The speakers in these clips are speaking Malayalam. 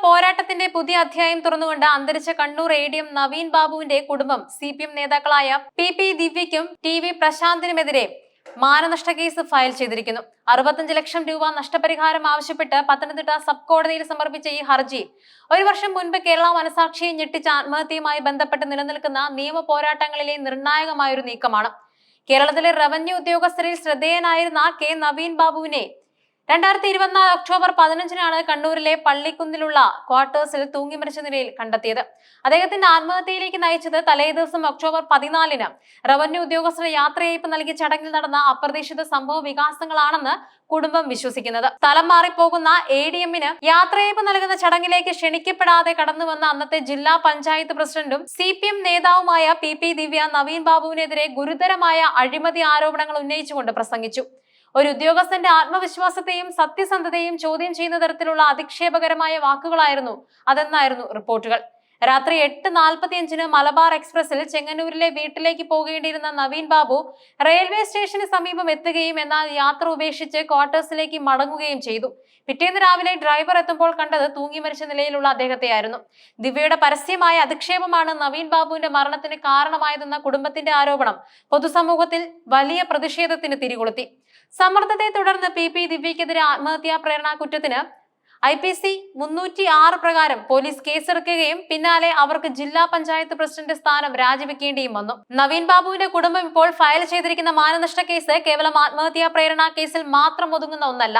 പോരാട്ടത്തിന്റെ പുതിയ അധ്യായം തുറന്നുകൊണ്ട് അന്തരിച്ച കണ്ണൂർ ADM നവീൻ ബാബുവിന്റെ കുടുംബം CPM നേതാക്കളായ PP ദിവ്യയ്ക്കും TV പ്രശാന്തിനുമെതിരെ മാനനഷ്ട കേസ് ഫയൽ ചെയ്തിരിക്കുന്നു. 65 ലക്ഷം രൂപ നഷ്ടപരിഹാരം ആവശ്യപ്പെട്ട് പത്തനംതിട്ട സബ് കോടതിയിൽ സമർപ്പിച്ച ഈ ഹർജി ഒരു വർഷം മുൻപ് കേരള മനസാക്ഷിയെ ഞെട്ടിച്ച ആത്മഹത്യയുമായി ബന്ധപ്പെട്ട് നിലനിൽക്കുന്ന നിയമ പോരാട്ടങ്ങളിലെ നിർണായകമായൊരു നീക്കമാണ്. കേരളത്തിലെ റവന്യൂ ഉദ്യോഗസ്ഥരിൽ ശ്രദ്ധേയനായിരുന്ന K നവീൻ ബാബുവിനെ 2024 ഒക്ടോബർ 15-നാണ് കണ്ണൂരിലെ പള്ളിക്കുന്നിലുള്ള ക്വാർട്ടേഴ്സിൽ തൂങ്ങി മരിച്ച നിലയിൽ കണ്ടെത്തിയത്. അദ്ദേഹത്തിന്റെ ആത്മഹത്യയിലേക്ക് നയിച്ചത് തലേദിവസം ഒക്ടോബർ 14-ന് റവന്യൂ ഉദ്യോഗസ്ഥർ യാത്രയയപ്പ് നൽകിയ ചടങ്ങിൽ നടന്ന അപ്രതീക്ഷിത സംഭവ വികാസങ്ങളാണെന്ന് കുടുംബം വിശ്വസിക്കുന്നത്. സ്ഥലം മാറിപ്പോകുന്ന ADM-ന് യാത്രയയപ്പ് നൽകുന്ന ചടങ്ങിലേക്ക് ക്ഷണിക്കപ്പെടാതെ കടന്നുവന്ന അന്നത്തെ ജില്ലാ പഞ്ചായത്ത് പ്രസിഡന്റും CPM നേതാവുമായ PP ദിവ്യ നവീൻ ബാബുവിനെതിരെ ഗുരുതരമായ അഴിമതി ആരോപണങ്ങൾ ഉന്നയിച്ചുകൊണ്ട് പ്രസംഗിച്ചു. ഒരു ഉദ്യോഗസ്ഥന്റെ ആത്മവിശ്വാസത്തെയും സത്യസന്ധതയും ചോദ്യം ചെയ്യുന്ന തരത്തിലുള്ള അധിക്ഷേപകരമായ വാക്കുകളായിരുന്നു അതെന്നായിരുന്നു റിപ്പോർട്ടുകൾ. രാത്രി 8:45-ന് മലബാർ എക്സ്പ്രസിൽ ചെങ്ങന്നൂരിലെ വീട്ടിലേക്ക് പോകേണ്ടിയിരുന്ന നവീൻ ബാബു റെയിൽവേ സ്റ്റേഷന് സമീപം എത്തുകയും എന്നാൽ യാത്ര ഉപേക്ഷിച്ച് ക്വാർട്ടേഴ്സിലേക്ക് മടങ്ങുകയും ചെയ്തു. പിറ്റേന്ന് രാവിലെ ഡ്രൈവർ എത്തുമ്പോൾ കണ്ടത് തൂങ്ങി മരിച്ച നിലയിലുള്ള അദ്ദേഹത്തെയായിരുന്നു. ദിവ്യയുടെ പരസ്യമായ അധിക്ഷേപമാണ് നവീൻ ബാബുവിന്റെ മരണത്തിന് കാരണമായതെന്ന കുടുംബത്തിന്റെ ആരോപണം പൊതുസമൂഹത്തിൽ വലിയ പ്രതിഷേധത്തിന് തിരികൊളുത്തി. സമ്മർദ്ദത്തെ തുടർന്ന് PP ദിവ്യക്കെതിരെ ആത്മഹത്യാ പ്രേരണ കുറ്റത്തിന് IPC 306 പ്രകാരം പോലീസ് കേസെടുക്കുകയും പിന്നാലെ അവർക്ക് ജില്ലാ പഞ്ചായത്ത് പ്രസിഡന്റ് സ്ഥാനം രാജിവെക്കേണ്ടിയും വന്നു. നവീൻ ബാബുവിന്റെ കുടുംബം ഇപ്പോൾ ഫയൽ ചെയ്തിരിക്കുന്ന മാനനഷ്ട കേസ് കേവലം ആത്മഹത്യാ പ്രേരണ കേസിൽ മാത്രം ഒതുങ്ങുന്ന ഒന്നല്ല.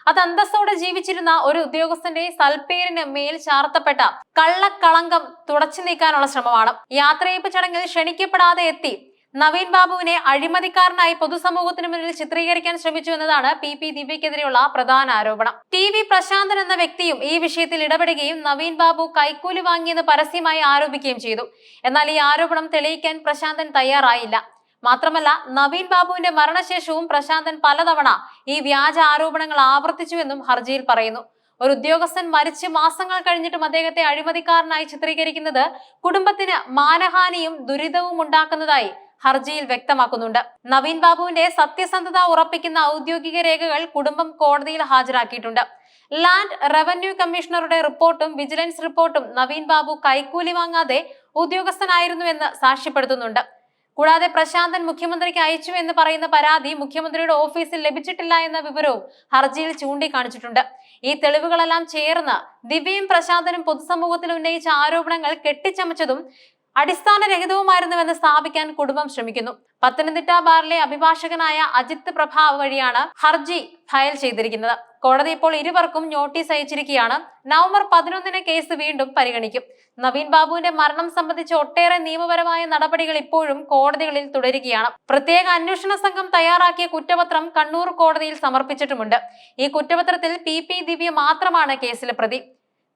അത് അന്തസ്സോടെ ജീവിച്ചിരുന്ന ഒരു ഉദ്യോഗസ്ഥന്റെ സൽപ്പേരിന് മേൽ ചാർത്തപ്പെട്ട കള്ളക്കളങ്കം തുടച്ചു നീക്കാനുള്ള ശ്രമമാണ്. യാത്രയയപ്പ് ചടങ്ങിൽ ക്ഷണിക്കപ്പെടാതെ എത്തി നവീൻ ബാബുവിനെ അഴിമതിക്കാരനായി പൊതുസമൂഹത്തിന് മുന്നിൽ ചിത്രീകരിക്കാൻ ശ്രമിച്ചു എന്നതാണ് PP ദിവ്യക്കെതിരെയുള്ള പ്രധാന ആരോപണം. TV പ്രശാന്തൻ എന്ന വ്യക്തിയും ഈ വിഷയത്തിൽ ഇടപെടുകയും നവീൻ ബാബു കൈക്കൂലി വാങ്ങിയെന്ന് പരസ്യമായി ആരോപിക്കുകയും ചെയ്തു. എന്നാൽ ഈ ആരോപണം തെളിയിക്കാൻ പ്രശാന്തൻ തയ്യാറായില്ല. മാത്രമല്ല, നവീൻ ബാബുവിന്റെ മരണശേഷവും പ്രശാന്തൻ പലതവണ ഈ വ്യാജ ആരോപണങ്ങൾ ആവർത്തിച്ചുവെന്നും ഹർജിയിൽ പറയുന്നു. ഒരു ഉദ്യോഗസ്ഥൻ മരിച്ച് മാസങ്ങൾ കഴിഞ്ഞിട്ടും അദ്ദേഹത്തെ അഴിമതിക്കാരനായി ചിത്രീകരിക്കുന്നത് കുടുംബത്തിന് മാനഹാനിയും ദുരിതവും ഉണ്ടാക്കുന്നതായി ഹർജിയിൽ വ്യക്തമാക്കുന്നുണ്ട്. നവീൻ ബാബുവിന്റെ സത്യസന്ധത ഉറപ്പിക്കുന്ന ഔദ്യോഗിക രേഖകൾ കുടുംബം കോടതിയിൽ ഹാജരാക്കിയിട്ടുണ്ട്. ലാൻഡ് റവന്യൂ കമ്മീഷണറുടെ റിപ്പോർട്ടും വിജിലൻസ് റിപ്പോർട്ടും നവീൻ ബാബു കൈക്കൂലി വാങ്ങാതെ ഉദ്യോഗസ്ഥനായിരുന്നുവെന്ന് സാക്ഷ്യപ്പെടുത്തുന്നുണ്ട്. കൂടാതെ പ്രശാന്തൻ മുഖ്യമന്ത്രിക്ക് അയച്ചു എന്ന് പറയുന്ന പരാതി മുഖ്യമന്ത്രിയുടെ ഓഫീസിൽ ലഭിച്ചിട്ടില്ല എന്ന വിവരവും ഹർജിയിൽ ചൂണ്ടിക്കാണിച്ചിട്ടുണ്ട്. ഈ തെളിവുകളെല്ലാം ചേർന്ന് ദിവ്യയും പ്രശാന്തനും പൊതുസമൂഹത്തിൽ ഉന്നയിച്ച ആരോപണങ്ങൾ കെട്ടിച്ചമച്ചതും അടിസ്ഥാനരഹിതവുമായിരുന്നുവെന്ന് സ്ഥാപിക്കാൻ കുടുംബം ശ്രമിക്കുന്നു. പത്തനംതിട്ട ബാറിലെ അഭിഭാഷകനായ അജിത് പ്രഭാവ് വഴിയാണ് ഹർജി ഫയൽ ചെയ്തിരിക്കുന്നത്. കോടതി ഇപ്പോൾ ഇരുവർക്കും നോട്ടീസ് അയച്ചിരിക്കുകയാണ്. നവംബർ 11-ന് കേസ് വീണ്ടും പരിഗണിക്കും. നവീൻ ബാബുവിന്റെ മരണം സംബന്ധിച്ച് ഒട്ടേറെ നിയമപരമായ നടപടികൾ ഇപ്പോഴും കോടതികളിൽ തുടരുകയാണ്. പ്രത്യേക അന്വേഷണ സംഘം തയ്യാറാക്കിയ കുറ്റപത്രം കണ്ണൂർ കോടതിയിൽ സമർപ്പിച്ചിട്ടുമുണ്ട്. ഈ കുറ്റപത്രത്തിൽ PP ദിവ്യ മാത്രമാണ് കേസിലെ പ്രതി.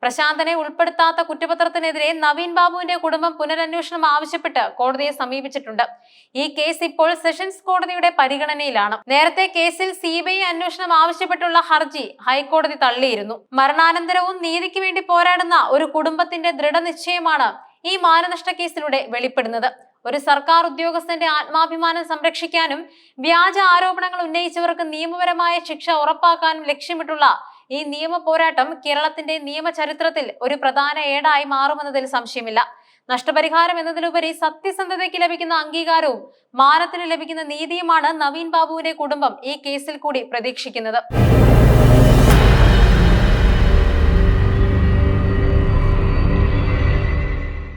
പ്രശാന്തനെ ഉൾപ്പെടുത്താത്ത കുറ്റപത്രത്തിനെതിരെ നവീൻ ബാബുവിന്റെ കുടുംബം പുനരന്വേഷണം ആവശ്യപ്പെട്ട് കോടതിയെ സമീപിച്ചിട്ടുണ്ട്. ഈ കേസ് ഇപ്പോൾ സെഷൻസ് കോടതിയുടെ പരിഗണനയിലാണ്. നേരത്തെ കേസിൽ CBI അന്വേഷണം ആവശ്യപ്പെട്ടുള്ള ഹർജി ഹൈക്കോടതി തള്ളിയിരുന്നു. മരണാനന്തരവും നീതിക്ക് വേണ്ടി പോരാടുന്ന ഒരു കുടുംബത്തിന്റെ ദൃഢനിശ്ചയമാണ് ഈ മാനനഷ്ട കേസിലൂടെ വെളിപ്പെടുന്നത്. ഒരു സർക്കാർ ഉദ്യോഗസ്ഥന്റെ ആത്മാഭിമാനം സംരക്ഷിക്കാനും വ്യാജ ആരോപണങ്ങൾ ഉന്നയിച്ചവർക്ക് നിയമപരമായ ശിക്ഷ ഉറപ്പാക്കാനും ലക്ഷ്യമിട്ടുള്ള ഈ നിയമ പോരാട്ടം കേരളത്തിന്റെ നിയമചരിത്രത്തിൽ ഒരു പ്രധാന ഏടായി മാറുമെന്നതിൽ സംശയമില്ല. നഷ്ടപരിഹാരം എന്നതിലുപരി സത്യസന്ധതയ്ക്ക് ലഭിക്കുന്ന അംഗീകാരവും മാനത്തിന് ലഭിക്കുന്ന നീതിയുമാണ് നവീൻ ബാബുവിന്റെ കുടുംബം ഈ കേസിൽ കൂടി പ്രതീക്ഷിക്കുന്നത്.